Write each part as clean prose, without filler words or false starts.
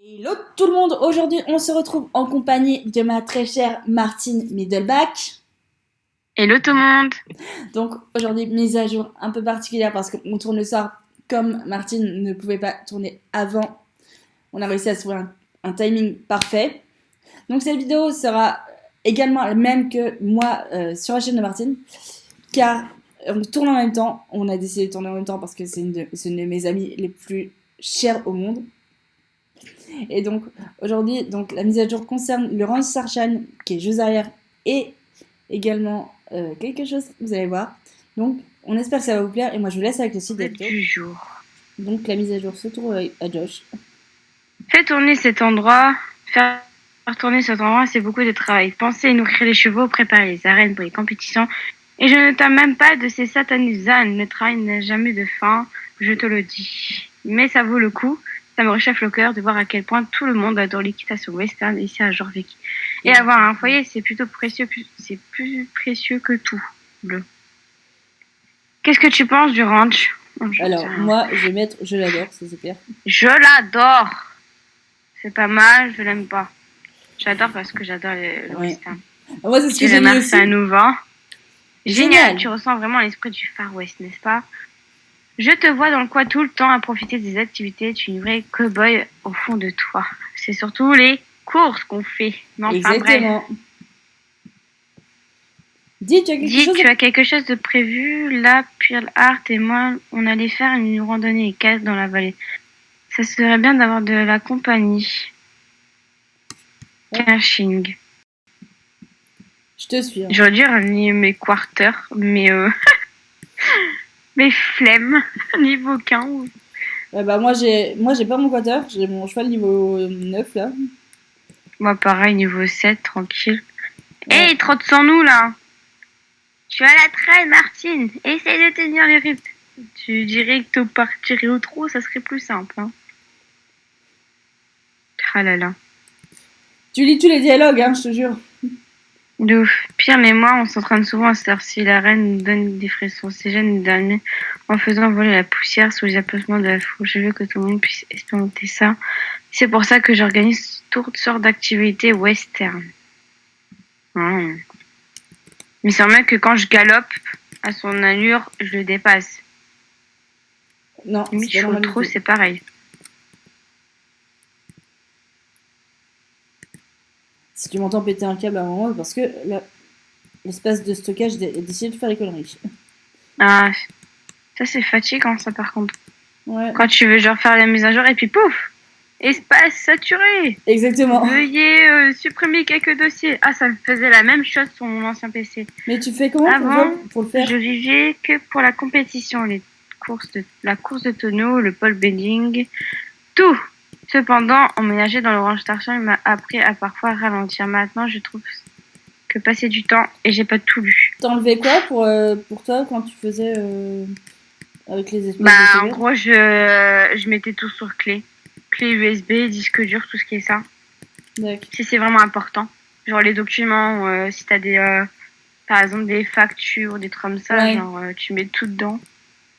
Hello tout le monde, aujourd'hui on se retrouve en compagnie de ma très chère Martine Middleback. Hello tout le monde. Donc aujourd'hui mise à jour un peu particulière parce qu'on tourne le soir comme Martine ne pouvait pas tourner avant. On a réussi à se trouver un timing parfait. Donc cette vidéo sera également la même que moi sur la chaîne de Martine car on tourne en même temps. On a décidé de tourner en même temps parce que c'est une de mes amies les plus chères au monde. Et donc aujourd'hui, donc la mise à jour concerne le range Sarshan qui est jeux arrière et également quelque chose, vous allez voir. Donc on espère que ça va vous plaire et moi je vous laisse avec le site d'Epto. Du jour. Donc la mise à jour se tourne à Josh. Faire tourner cet endroit, c'est beaucoup de travail. Penser et nourrir les chevaux, préparer les arènes pour les compétitions. Et je ne t'aime même pas de ces satanés ânes. Le travail n'a jamais de fin, je te le dis. Mais ça vaut le coup. Ça me réchauffe le cœur de voir à quel point tout le monde adore l'équitation western ici à Jorvik. Et avoir un foyer, c'est plutôt précieux, c'est plus précieux que tout. Bleu. Qu'est-ce que tu penses du ranch? Alors moi je vais mettre je l'adore, ça c'est clair. Je l'adore. C'est pas mal, je l'aime pas. J'adore parce que j'adore le western. Moi c'est ce que j'ai mis aussi. C'est un nouveau. Génial, tu ressens vraiment l'esprit du Far West, n'est-ce pas? Je te vois dans le coin tout le temps à profiter des activités. Tu es une vraie cow-boy au fond de toi. C'est surtout les courses qu'on fait. Mais enfin, exactement. Bref. Dis, tu as quelque chose de prévu? Là, Pearl Art et moi, on allait faire une randonnée équestre dans la vallée. Ça serait bien d'avoir de la compagnie. Caching. Je te suis. Hein. J'aurais dû ramener mes quarters, mais mes flemmes, niveau 15. Ouais, bah moi j'ai pas mon quarter, j'ai mon cheval niveau 9 là. Moi pareil, niveau 7, tranquille. Ouais. Hey, trotte sans nous là. Tu as la traîne, Martine. Essaye de tenir les rythmes. Tu dirais que tu partirais au trot, ça serait plus simple. Hein. Ah là là. Tu lis tous les dialogues, hein, je te jure. De ouf. Pierre et moi, on s'entraîne souvent à cette heure-ci. La reine nous donne des frissons. C'est gêne le dernier en faisant voler la poussière sous les applaudissements de la foule. Je veux que tout le monde puisse expérimenter ça. C'est pour ça que j'organise toutes sortes d'activités western. Mais c'est vrai que quand je galope à son allure, je le dépasse. Non, limite, je suis au trot, c'est pareil. Si tu m'entends péter un câble à un moment, parce que l'espace de stockage a décidé de faire les conneries. Ah, ça c'est fatigant ça par contre. Ouais. Quand tu veux genre faire la mise à jour et puis pouf, espace saturé. Exactement. Veuillez supprimer quelques dossiers. Ah, ça me faisait la même chose sur mon ancien PC. Mais tu fais comment pour le faire? Je vivais que pour la compétition, la course de tonneau, le pole bending, tout. Cependant, emménager dans l'Orange Station, il m'a appris à parfois ralentir. Maintenant, je trouve que passer du temps et j'ai pas tout lu. T'enlevais quoi pour toi quand tu faisais avec les espaces de en gros, je mettais tout sur clé USB, disque dur, tout ce qui est ça. D'accord. Si c'est vraiment important, genre les documents, si t'as des par exemple des factures, des trucs comme ça, ouais. Genre tu mets tout dedans.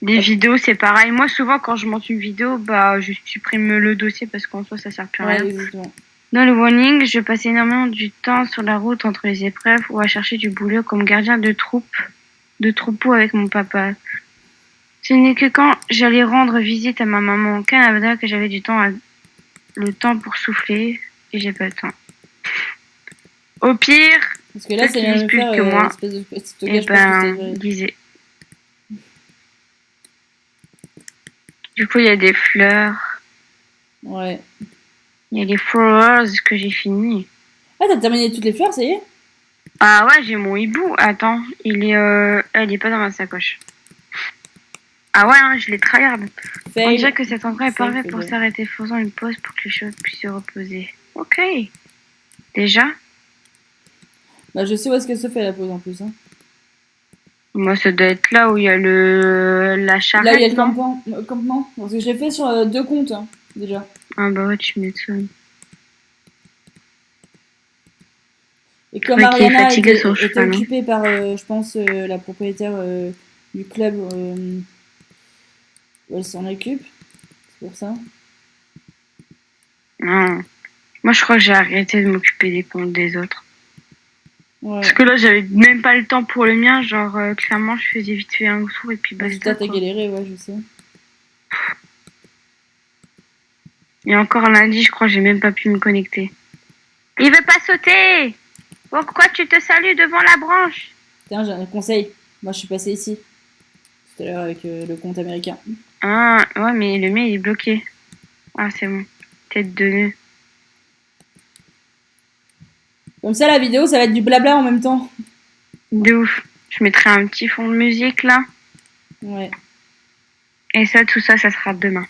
Les vidéos, c'est pareil. Moi, souvent, quand je monte une vidéo, je supprime le dossier parce qu'en soi, ça sert plus à rien. Exactement. Dans le warning, je passais énormément du temps sur la route entre les épreuves ou à chercher du boulot comme gardien de troupeau avec mon papa. Ce n'est que quand j'allais rendre visite à ma maman au Canada que j'avais le temps pour souffler et j'ai pas le temps. Au pire, parce que là, c'est même plus que moi. Lisez. Du coup, il y a des fleurs. Ouais. Il y a les flowers que j'ai fini. Ah, t'as terminé toutes les fleurs, ça y est? Ah ouais, j'ai mon hibou. Attends, elle est pas dans ma sacoche. Ah ouais, hein, je l'ai tryhard. On dirait que cet endroit est parfait pour s'arrêter, faisant une pause pour que les choses puissent se reposer. Ok. Déjà? Bah, je sais où est-ce qu'elle se fait la pause en plus. Hein. Moi, ça doit être là où il y a la charrette. Là, il y a le campement. Parce que j'ai fait sur 2 comptes, hein, déjà. Ah bah ouais, tu m'étonnes. Et comme Ariana était occupée par, je pense, la propriétaire du club où elle s'en occupe, c'est pour ça. Non. Moi, je crois que j'ai arrêté de m'occuper des comptes des autres. Ouais. Parce que là, j'avais même pas le temps pour le mien. Genre, clairement, je faisais vite fait un tour et puis Parce que basta, t'as quoi. galéré, ouais, je sais. Et encore lundi, je crois que j'ai même pas pu me connecter. Il veut pas sauter! Pourquoi tu te salues devant la branche? Tiens, j'ai un conseil. Moi, je suis passée ici. Tout à l'heure avec le compte américain. Ah, ouais, mais le mien, il est bloqué. Ah, c'est bon. Tête de nœud. Comme ça, la vidéo, ça va être du blabla en même temps. De ouf. Je mettrai un petit fond de musique, là. Ouais. Et ça, tout ça, ça sera demain.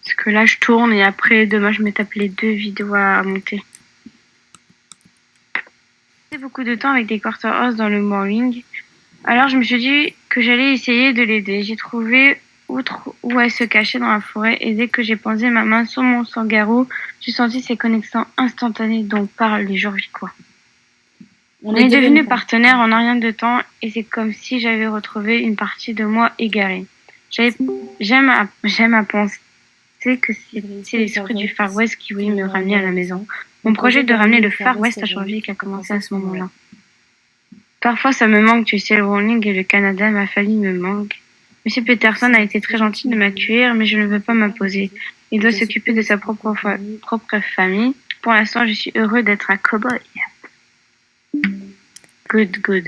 Parce que là, je tourne et après, demain, je me tape les 2 vidéos à monter. J'ai beaucoup de temps avec des quarter horse dans le morning. Alors, je me suis dit que j'allais essayer de l'aider. J'ai trouvé où elle se cachait dans la forêt et dès que j'ai posé ma main sur mon sangarou, j'ai senti ces connexions instantanées dont parlent les Jorvicois. On est devenus partenaires en un rien de temps et c'est comme si j'avais retrouvé une partie de moi égarée. J'aime à penser que c'est l'esprit du Far West qui voulait me ramener à la maison. Mon projet de ramener le Far West à Jorvik a commencé à ce moment-là. Parfois ça me manque, tu sais, le Rolling et le Canada, ma famille me manque. Monsieur Peterson a été très gentil de m'accueillir, mais je ne veux pas m'imposer. Il doit s'occuper de sa propre famille. Pour l'instant, je suis heureux d'être un cow-boy. Good, good.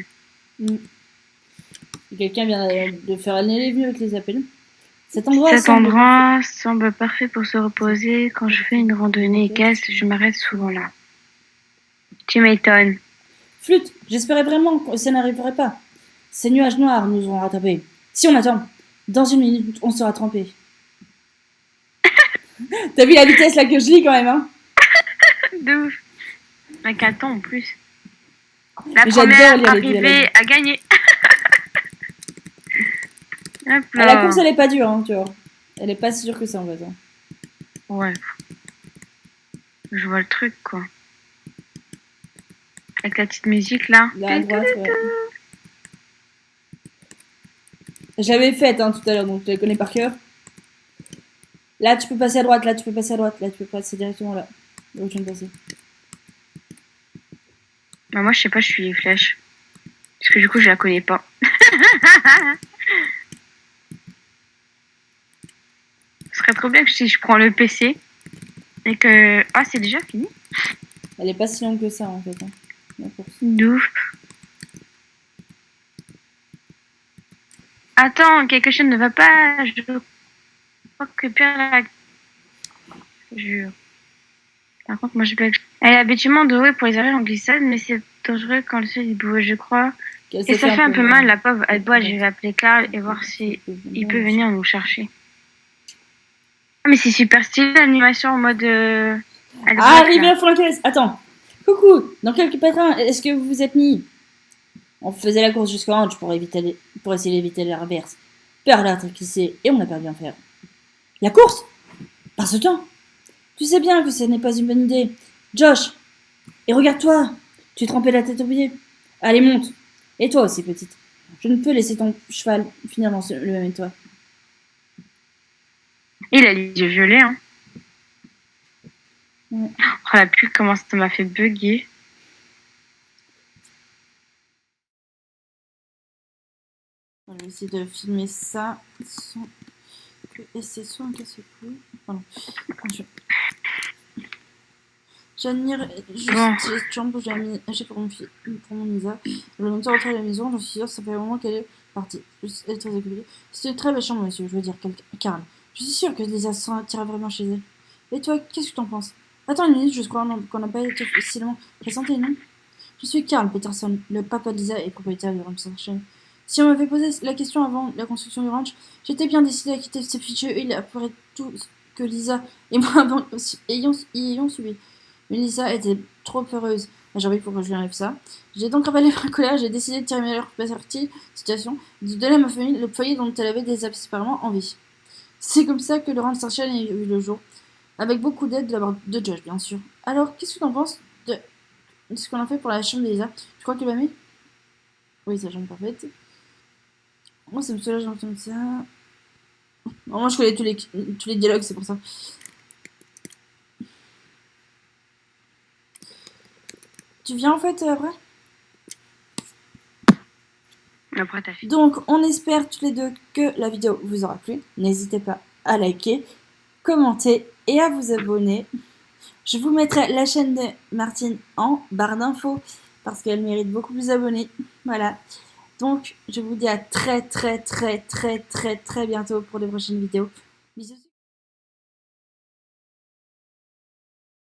Quelqu'un vient de faire aller les vieux avec les appels. Cet endroit semble parfait pour se reposer. Quand je fais une randonnée équestre, je m'arrête souvent là. Tu m'étonnes. Flûte, j'espérais vraiment que ça n'arriverait pas. Ces nuages noirs nous auront rattrapés. Si on attend, dans 1 minute, on sera trempé. T'as vu la vitesse là que je lis quand même, hein? De ouf. Avec un temps en plus. La première arrivée à gagner. La course, elle est pas dure, hein, tu vois. Elle est pas si dure que ça, en fait. Hein. Ouais. Je vois le truc, quoi. Avec la petite musique, là. Là, à droite, ouais. J'avais faite, hein, tout à l'heure, donc je la connais par cœur. Là, tu peux passer à droite, là, tu peux passer à droite, là, tu peux passer directement là. Là où je viens de passer. Bah, moi, je sais pas, je suis les flèches. Parce que du coup, je la connais pas. Ce serait trop bien que si je prends le PC et que... Ah, c'est déjà fini? Elle est pas si longue que ça, en fait. Hein, la course. D'ouf. Attends, quelque chose ne va pas. Je crois que Pierre la... Jure. Par contre, moi, je bug. Elle est habituellement dorée pour les arrêts en glissade, mais c'est dangereux quand le sol est boueux, je crois. Et ça fait un peu mal, la pauvre. Elle boit, je vais appeler Carl et voir si il peut venir nous chercher. Ah, mais c'est super stylé l'animation en mode. Arrivé à fond la caisse. Attends. Coucou. Dans quel pétrin est-ce que vous vous êtes mis? On faisait la course jusqu'au ranch pour essayer d'éviter les reverses. Peur l'a glissé et on a perdu en fer. La course? Par ce temps? Tu sais bien que ce n'est pas une bonne idée. Josh. Et regarde-toi. Tu es trempé la tête au pied. Allez, monte. Et toi aussi, petite. Je ne peux laisser ton cheval finir dans le même état. Il a les yeux violets, hein. Ouais. Oh la pub, comment ça m'a fait bugger. On va essayer de filmer ça sans que c'est soit un casse-couille. Pardon. J'admire juste chambre que j'ai acheté pour mon Lisa. Elle va bientôt rentrer à la maison, j'en suis sûre, ça fait un moment qu'elle est partie. Elle est très occupée. C'est une très belle chambre, monsieur, je veux dire, Karl. Je suis sûre que Lisa se sentira vraiment chez elle. Et toi, qu'est-ce que t'en penses? Attends une minute, je crois qu'on n'a pas été officiellement présenté, non? Je suis Karl Peterson, le papa de Lisa et propriétaire du ranch Sunshine. Si on m'avait posé la question avant la construction du ranch, j'étais bien décidée à quitter ce fichu île après tout que Lisa et moi ayons subi. Mais Lisa était trop heureuse. J'ai envie pour que je lui enlève ça. J'ai donc ravalé ma colère, j'ai décidé de tirer meilleure partie de la situation, de donner à ma famille le foyer dont elle avait désespérément envie. C'est comme ça que le ranch Sunshine a eu le jour, avec beaucoup d'aide de la part de Josh, bien sûr. Alors, qu'est-ce que t'en penses de ce qu'on a fait pour la chambre d'Elisa? Tu crois qu'il va mis? Oui, sa chambre parfaite. Moi, ça me soulage d'entendre ça. Moi, je connais tous les dialogues, c'est pour ça. Tu viens en fait après? Après ta fille. Donc, on espère tous les deux que la vidéo vous aura plu. N'hésitez pas à liker, commenter et à vous abonner. Je vous mettrai la chaîne de Martine en barre d'infos parce qu'elle mérite beaucoup plus d'abonnés. Voilà. Donc, je vous dis à très bientôt pour les prochaines vidéos.